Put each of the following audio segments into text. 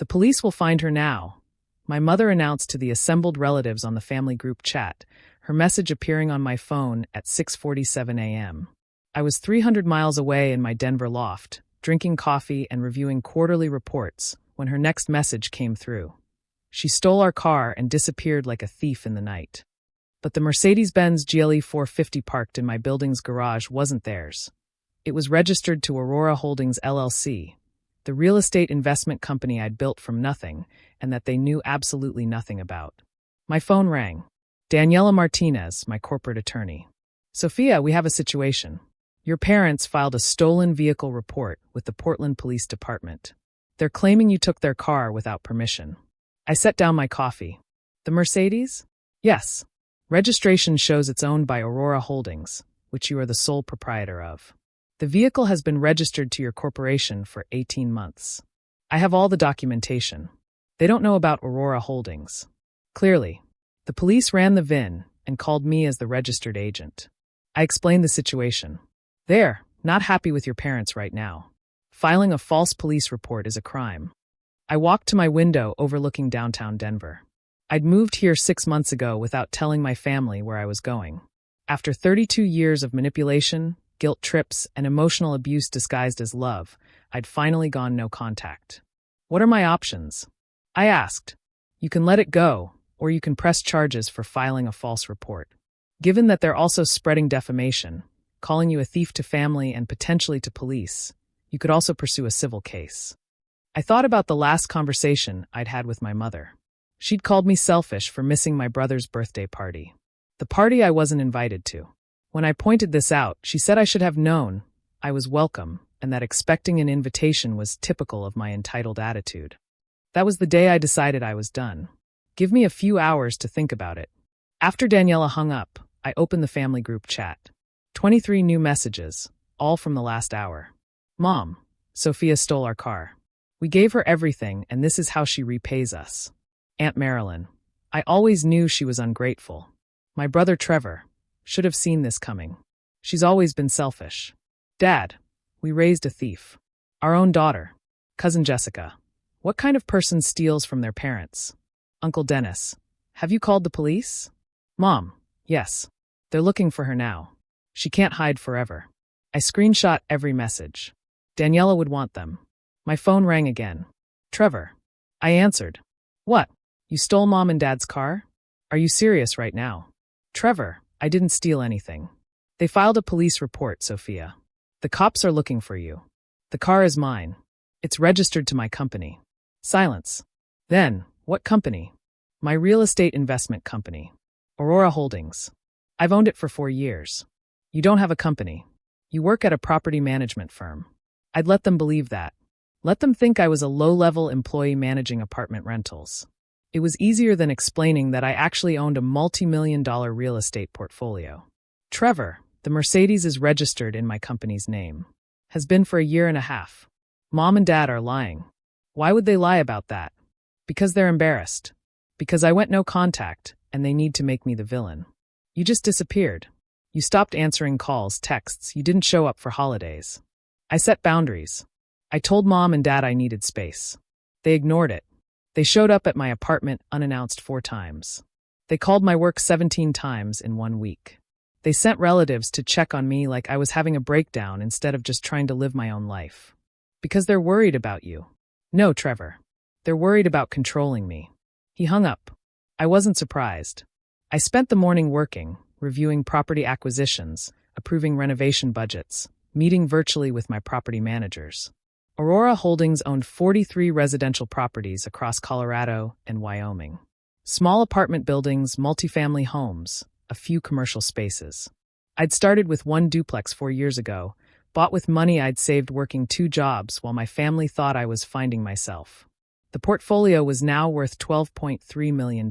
The police will find her now, my mother announced to the assembled relatives on the family group chat, her message appearing on my phone at 6:47 a.m. I was 300 miles away in my Denver loft, drinking coffee and reviewing quarterly reports, when her next message came through. She stole our car and disappeared like a thief in the night. But the Mercedes-Benz GLE 450 parked in my building's garage wasn't theirs. It was registered to Aurora Holdings LLC, the real estate investment company I'd built from nothing and that they knew absolutely nothing about. My phone rang. Daniela Martinez, my corporate attorney. Sophia, we have a situation. Your parents filed a stolen vehicle report with the Portland Police Department. They're claiming you took their car without permission. I set down my coffee. The Mercedes? Yes. Registration shows it's owned by Aurora Holdings, which you are the sole proprietor of. The vehicle has been registered to your corporation for 18 months. I have all the documentation. They don't know about Aurora Holdings. Clearly, the police ran the VIN and called me as the registered agent. I explained the situation. They're not happy with your parents right now. Filing a false police report is a crime. I walked to my window overlooking downtown Denver. I'd moved here 6 months ago without telling my family where I was going. After 32 years of manipulation, guilt trips, and emotional abuse disguised as love, I'd finally gone no contact. What are my options? I asked. You can let it go, or you can press charges for filing a false report. Given that they're also spreading defamation, calling you a thief to family and potentially to police, you could also pursue a civil case. I thought about the last conversation I'd had with my mother. She'd called me selfish for missing my brother's birthday party. The party I wasn't invited to. When I pointed this out, she said I should have known I was welcome and that expecting an invitation was typical of my entitled attitude. That was the day I decided I was done. Give me a few hours to think about it. After Daniela hung up, I opened the family group chat. 23 new messages, all from the last hour. Mom, Sophia stole our car. We gave her everything, and this is how she repays us. Aunt Marilyn, I always knew she was ungrateful. My brother Trevor should have seen this coming. She's always been selfish. Dad, we raised a thief. Our own daughter, cousin Jessica. What kind of person steals from their parents? Uncle Dennis, have you called the police? Mom, yes. They're looking for her now. She can't hide forever. I screenshot every message. Daniela would want them. My phone rang again. Trevor. I answered. What? You stole Mom and Dad's car? Are you serious right now? Trevor, I didn't steal anything. They filed a police report, Sophia. The cops are looking for you. The car is mine. It's registered to my company. Silence. Then, what company? My real estate investment company. Aurora Holdings. I've owned it for 4 years. You don't have a company. You work at a property management firm. I'd let them believe that. Let them think I was a low-level employee managing apartment rentals. It was easier than explaining that I actually owned a multi-million-dollar real estate portfolio. Trevor, the Mercedes is registered in my company's name. Has been for 1.5 years. Mom and Dad are lying. Why would they lie about that? Because they're embarrassed. Because I went no contact, and they need to make me the villain. You just disappeared. You stopped answering calls, texts, you didn't show up for holidays. I set boundaries. I told Mom and Dad I needed space. They ignored it. They showed up at my apartment unannounced 4 times. They called my work 17 times in 1 week. They sent relatives to check on me like I was having a breakdown instead of just trying to live my own life. Because they're worried about you. No, Trevor. They're worried about controlling me. He hung up. I wasn't surprised. I spent the morning working, reviewing property acquisitions, approving renovation budgets, meeting virtually with my property managers. Aurora Holdings owned 43 residential properties across Colorado and Wyoming. Small apartment buildings, multifamily homes, a few commercial spaces. I'd started with 1 duplex 4 years ago, bought with money I'd saved working 2 jobs while my family thought I was finding myself. The portfolio was now worth $12.3 million.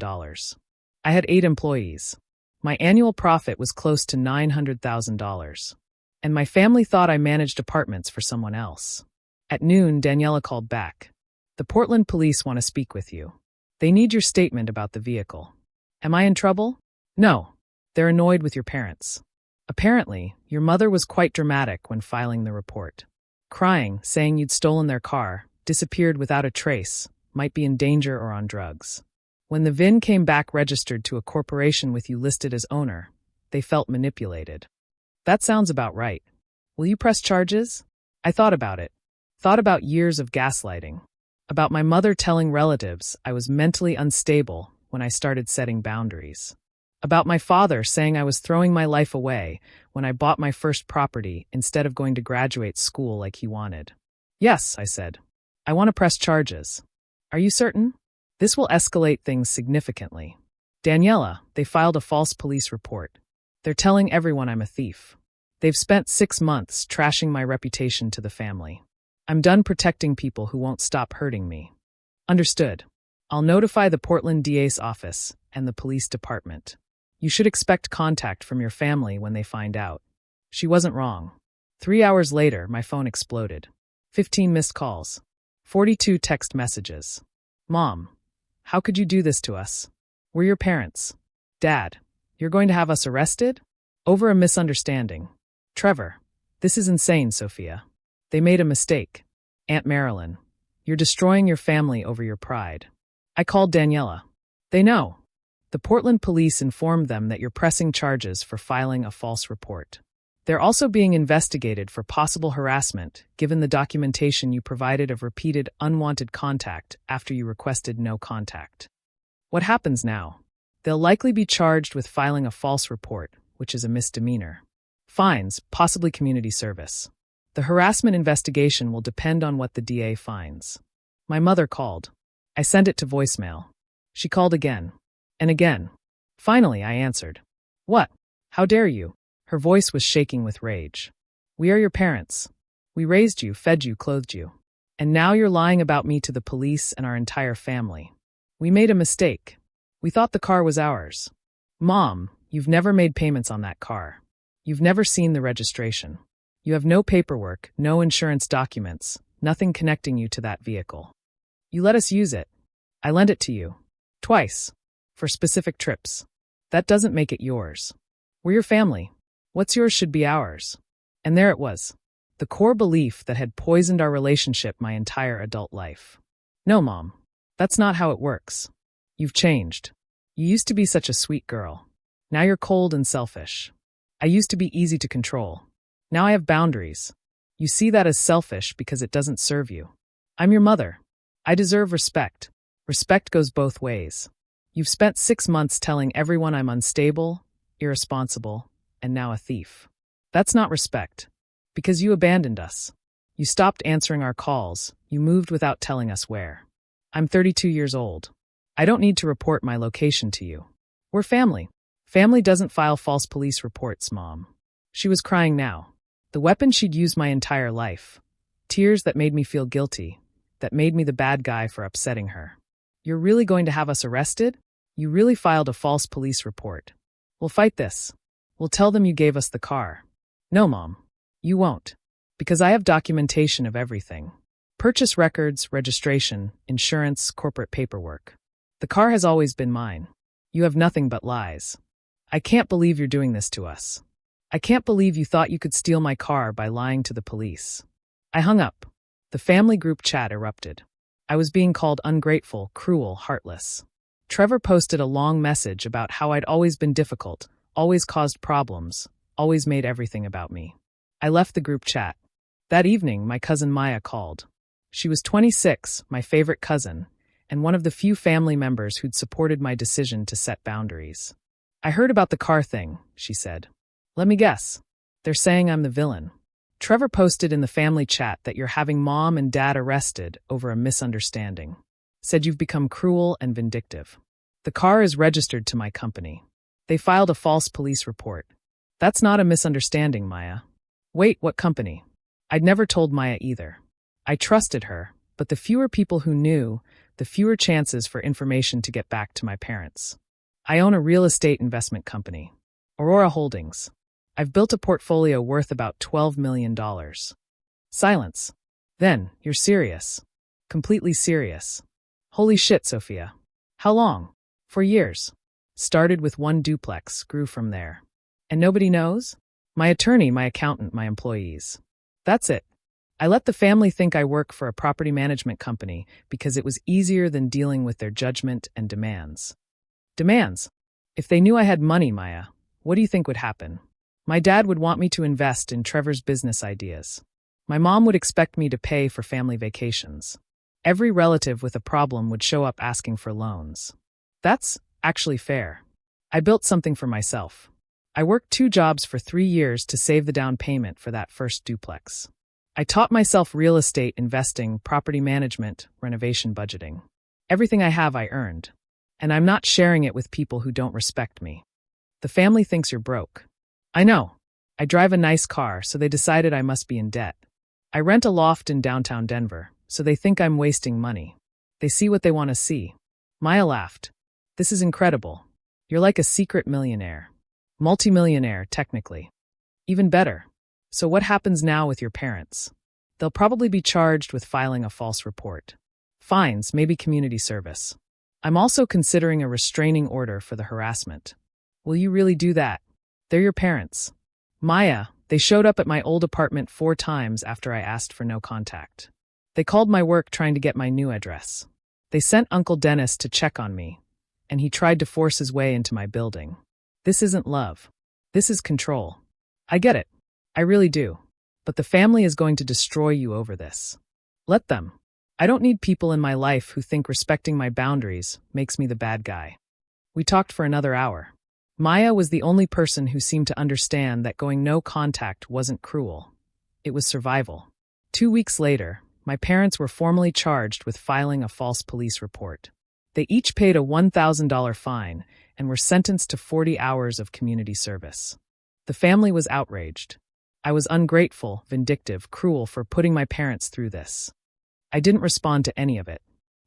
I had 8 employees. My annual profit was close to $900,000. And my family thought I managed apartments for someone else. At noon, Daniela called back. The Portland police want to speak with you. They need your statement about the vehicle. Am I in trouble? No. They're annoyed with your parents. Apparently, your mother was quite dramatic when filing the report. Crying, saying you'd stolen their car, disappeared without a trace, might be in danger or on drugs. When the VIN came back registered to a corporation with you listed as owner, they felt manipulated. That sounds about right. Will you press charges? I thought about it. Thought about years of gaslighting. About my mother telling relatives I was mentally unstable when I started setting boundaries. About my father saying I was throwing my life away when I bought my first property instead of going to graduate school like he wanted. Yes, I said. I want to press charges. Are you certain? This will escalate things significantly. Daniela, they filed a false police report. They're telling everyone I'm a thief. They've spent 6 months trashing my reputation to the family. I'm done protecting people who won't stop hurting me. Understood. I'll notify the Portland DA's office and the police department. You should expect contact from your family when they find out. She wasn't wrong. 3 hours later, my phone exploded. 15 missed calls. 42 text messages. Mom, how could you do this to us? We're your parents. Dad, you're going to have us arrested? Over a misunderstanding. Trevor, this is insane, Sophia. They made a mistake. Aunt Marilyn, you're destroying your family over your pride. I called Daniela. They know. The Portland police informed them that you're pressing charges for filing a false report. They're also being investigated for possible harassment, given the documentation you provided of repeated unwanted contact after you requested no contact. What happens now? They'll likely be charged with filing a false report, which is a misdemeanor. Fines, possibly community service. The harassment investigation will depend on what the DA finds. My mother called. I sent it to voicemail. She called again. And again. Finally, I answered. What? How dare you? Her voice was shaking with rage. We are your parents. We raised you, fed you, clothed you. And now you're lying about me to the police and our entire family. We made a mistake. We thought the car was ours. Mom, you've never made payments on that car. You've never seen the registration. You have no paperwork, no insurance documents, nothing connecting you to that vehicle. You let us use it. I lent it to you. Twice. For specific trips. That doesn't make it yours. We're your family. What's yours should be ours. And there it was. The core belief that had poisoned our relationship my entire adult life. No, Mom. That's not how it works. You've changed. You used to be such a sweet girl. Now you're cold and selfish. I used to be easy to control. Now I have boundaries. You see that as selfish because it doesn't serve you. I'm your mother. I deserve respect. Respect goes both ways. You've spent 6 months telling everyone I'm unstable, irresponsible, and now a thief. That's not respect. Because you abandoned us. You stopped answering our calls. You moved without telling us where. I'm 32 years old. I don't need to report my location to you. We're family. Family doesn't file false police reports, Mom. She was crying now. The weapon she'd used my entire life. Tears that made me feel guilty, that made me the bad guy for upsetting her. You're really going to have us arrested? You really filed a false police report. We'll fight this. We'll tell them you gave us the car. No, Mom. You won't. Because I have documentation of everything. Purchase records, registration, insurance, corporate paperwork. The car has always been mine. You have nothing but lies. I can't believe you're doing this to us. I can't believe you thought you could steal my car by lying to the police. I hung up. The family group chat erupted. I was being called ungrateful, cruel, heartless. Trevor posted a long message about how I'd always been difficult, always caused problems, always made everything about me. I left the group chat. That evening, my cousin Maya called. She was 26, my favorite cousin, and one of the few family members who'd supported my decision to set boundaries. I heard about the car thing, she said. Let me guess. They're saying I'm the villain. Trevor posted in the family chat that you're having Mom and Dad arrested over a misunderstanding. Said you've become cruel and vindictive. The car is registered to my company. They filed a false police report. That's not a misunderstanding, Maya. Wait, what company? I'd never told Maya either. I trusted her, but the fewer people who knew, the fewer chances for information to get back to my parents. I own a real estate investment company, Aurora Holdings. I've built a portfolio worth about $12 million. Silence. Then, you're serious. Completely serious. Holy shit, Sophia. How long? For years. Started with one duplex, grew from there. And nobody knows? My attorney, my accountant, my employees. That's it. I let the family think I work for a property management company because it was easier than dealing with their judgment and demands. Demands? If they knew I had money, Maya, what do you think would happen? My dad would want me to invest in Trevor's business ideas. My mom would expect me to pay for family vacations. Every relative with a problem would show up asking for loans. That's actually fair. I built something for myself. I worked 2 jobs for 3 years to save the down payment for that first duplex. I taught myself real estate investing, property management, renovation budgeting. Everything I have I earned. And I'm not sharing it with people who don't respect me. The family thinks you're broke. I know. I drive a nice car, so they decided I must be in debt. I rent a loft in downtown Denver, so they think I'm wasting money. They see what they want to see. Maya laughed. This is incredible. You're like a secret millionaire. Multimillionaire, technically. Even better. So what happens now with your parents? They'll probably be charged with filing a false report. Fines, maybe community service. I'm also considering a restraining order for the harassment. Will you really do that? They're your parents. Maya, they showed up at my old apartment 4 times after I asked for no contact. They called my work trying to get my new address. They sent Uncle Dennis to check on me, and he tried to force his way into my building. This isn't love. This is control. I get it. I really do. But the family is going to destroy you over this. Let them. I don't need people in my life who think respecting my boundaries makes me the bad guy. We talked for another hour. Maya was the only person who seemed to understand that going no contact wasn't cruel. It was survival. 2 weeks later, my parents were formally charged with filing a false police report. They each paid a $1,000 fine and were sentenced to 40 hours of community service. The family was outraged. I was ungrateful, vindictive, cruel for putting my parents through this. I didn't respond to any of it.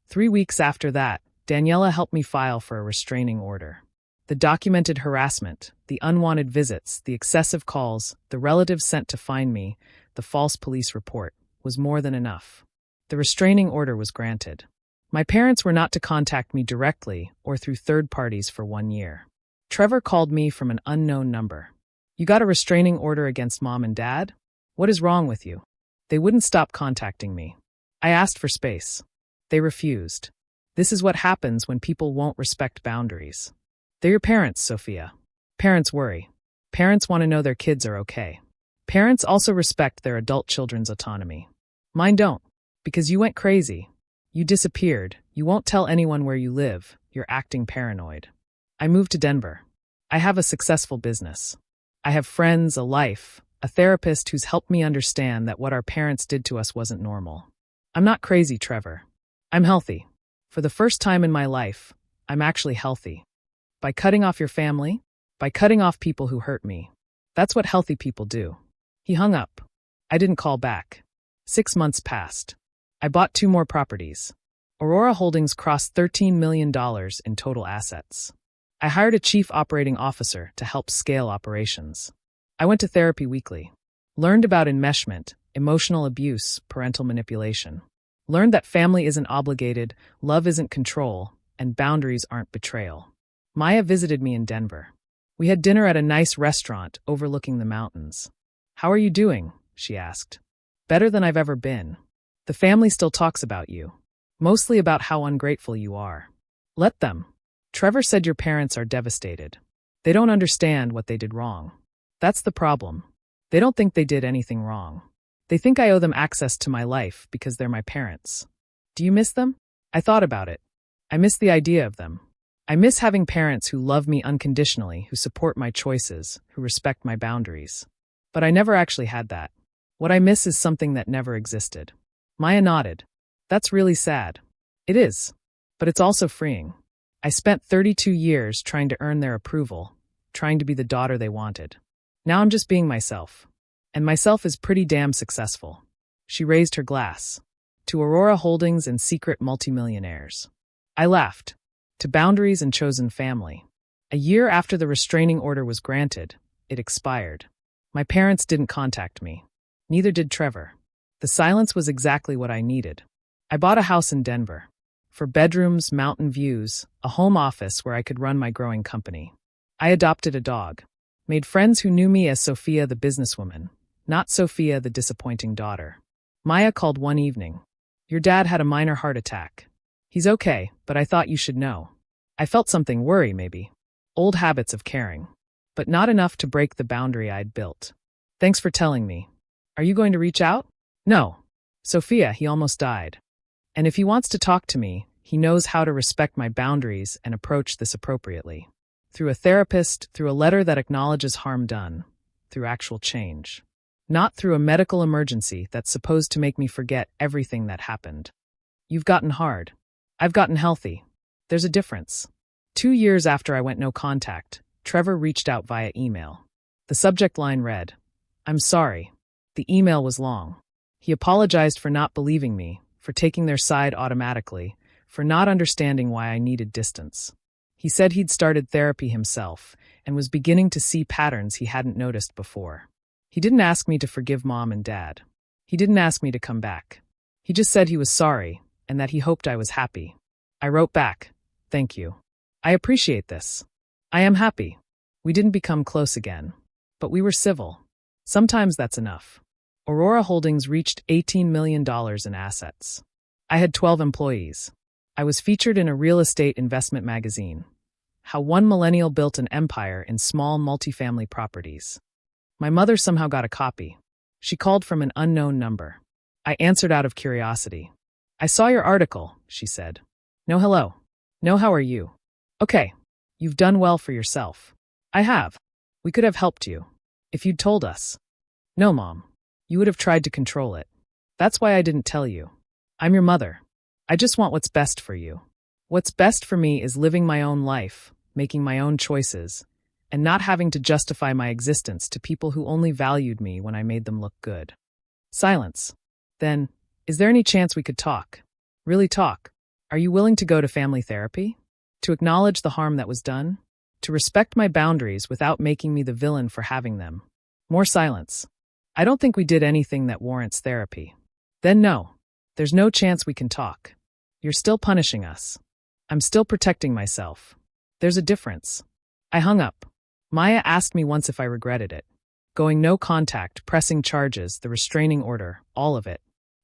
3 weeks after that, Daniela helped me file for a restraining order. The documented harassment, the unwanted visits, the excessive calls, the relatives sent to find me, the false police report, was more than enough. The restraining order was granted. My parents were not to contact me directly or through third parties for 1 year. Trevor called me from an unknown number. You got a restraining order against Mom and Dad? What is wrong with you? They wouldn't stop contacting me. I asked for space. They refused. This is what happens when people won't respect boundaries. They're your parents, Sophia. Parents worry. Parents want to know their kids are okay. Parents also respect their adult children's autonomy. Mine don't, because you went crazy. You disappeared. You won't tell anyone where you live. You're acting paranoid. I moved to Denver. I have a successful business. I have friends, a life, a therapist who's helped me understand that what our parents did to us wasn't normal. I'm not crazy, Trevor. I'm healthy. For the first time in my life, I'm actually healthy. By cutting off your family, by cutting off people who hurt me. That's what healthy people do. He hung up. I didn't call back. 6 months passed. I bought 2 more properties. Aurora Holdings crossed $13 million in total assets. I hired a chief operating officer to help scale operations. I went to therapy weekly. Learned about enmeshment, emotional abuse, parental manipulation. Learned that family isn't obligated, love isn't control, and boundaries aren't betrayal. Maya visited me in Denver. We had dinner at a nice restaurant overlooking the mountains. How are you doing? She asked. Better than I've ever been. The family still talks about you. Mostly about how ungrateful you are. Let them. Trevor said your parents are devastated. They don't understand what they did wrong. That's the problem. They don't think they did anything wrong. They think I owe them access to my life because they're my parents. Do you miss them? I thought about it. I miss the idea of them. I miss having parents who love me unconditionally, who support my choices, who respect my boundaries. But I never actually had that. What I miss is something that never existed. Maya nodded. That's really sad. It is. But it's also freeing. I spent 32 years trying to earn their approval, trying to be the daughter they wanted. Now I'm just being myself. And myself is pretty damn successful. She raised her glass. To Aurora Holdings and secret multimillionaires. I laughed. To boundaries and chosen family. A year after the restraining order was granted, it expired. My parents didn't contact me. Neither did Trevor. The silence was exactly what I needed. I bought a house in Denver. For bedrooms, mountain views, a home office where I could run my growing company. I adopted a dog. Made friends who knew me as Sophia the businesswoman, not Sophia the disappointing daughter. Maya called one evening. Your dad had a minor heart attack. He's okay, but I thought you should know. I felt something worry, maybe. Old habits of caring. But not enough to break the boundary I'd built. Thanks for telling me. Are you going to reach out? No. Sophia, he almost died. And if he wants to talk to me, he knows how to respect my boundaries and approach this appropriately. Through a therapist, through a letter that acknowledges harm done, through actual change. Not through a medical emergency that's supposed to make me forget everything that happened. You've gotten hard. I've gotten healthy. There's a difference. 2 years after I went no contact, Trevor reached out via email. The subject line read, "I'm sorry." The email was long. He apologized for not believing me, for taking their side automatically, for not understanding why I needed distance. He said he'd started therapy himself and was beginning to see patterns he hadn't noticed before. He didn't ask me to forgive Mom and Dad. He didn't ask me to come back. He just said he was sorry and that he hoped I was happy. I wrote back, "Thank you. I appreciate this. I am happy. We didn't become close again, but we were civil. Sometimes that's enough." Aurora Holdings reached $18 million in assets. I had 12 employees. I was featured in a real estate investment magazine. How one millennial built an empire in small multifamily properties. My mother somehow got a copy. She called from an unknown number. I answered out of curiosity. "I saw your article," she said. "No hello. No how are you?" "Okay. You've done well for yourself." "I have. We could have helped you. If you'd told us." "No, Mom. You would have tried to control it. That's why I didn't tell you. I'm your mother. I just want what's best for you. What's best for me is living my own life, making my own choices, and not having to justify my existence to people who only valued me when I made them look good." Silence. Then, "Is there any chance we could talk? Really talk? Are you willing to go to family therapy? To acknowledge the harm that was done? To respect my boundaries without making me the villain for having them?" More silence. "I don't think we did anything that warrants therapy." "Then no. There's no chance we can talk. You're still punishing us. I'm still protecting myself. There's a difference." I hung up. Maya asked me once if I regretted it. Going no contact, pressing charges, the restraining order, all of it.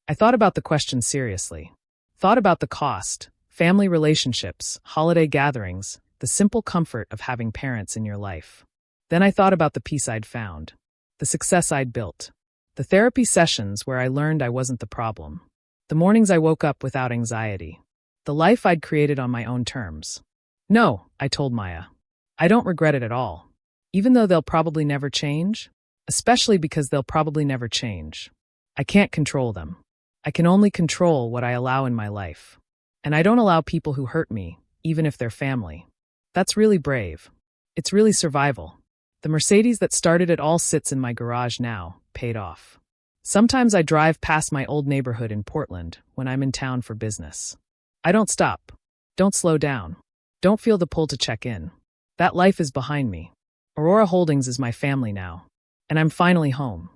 I thought about the question seriously. Thought about the cost, family relationships, holiday gatherings, the simple comfort of having parents in your life. Then I thought about the peace I'd found. The success I'd built. The therapy sessions where I learned I wasn't the problem. The mornings I woke up without anxiety. The life I'd created on my own terms. "No," I told Maya. "I don't regret it at all. Even though they'll probably never change. Especially because they'll probably never change. I can't control them. I can only control what I allow in my life. And I don't allow people who hurt me, even if they're family. That's really brave. It's really survival. The Mercedes that started it all sits in my garage now, paid off. Sometimes I drive past my old neighborhood in Portland when I'm in town for business. I don't stop. Don't slow down. Don't feel the pull to check in. That life is behind me. Aurora Holdings is my family now. And I'm finally home.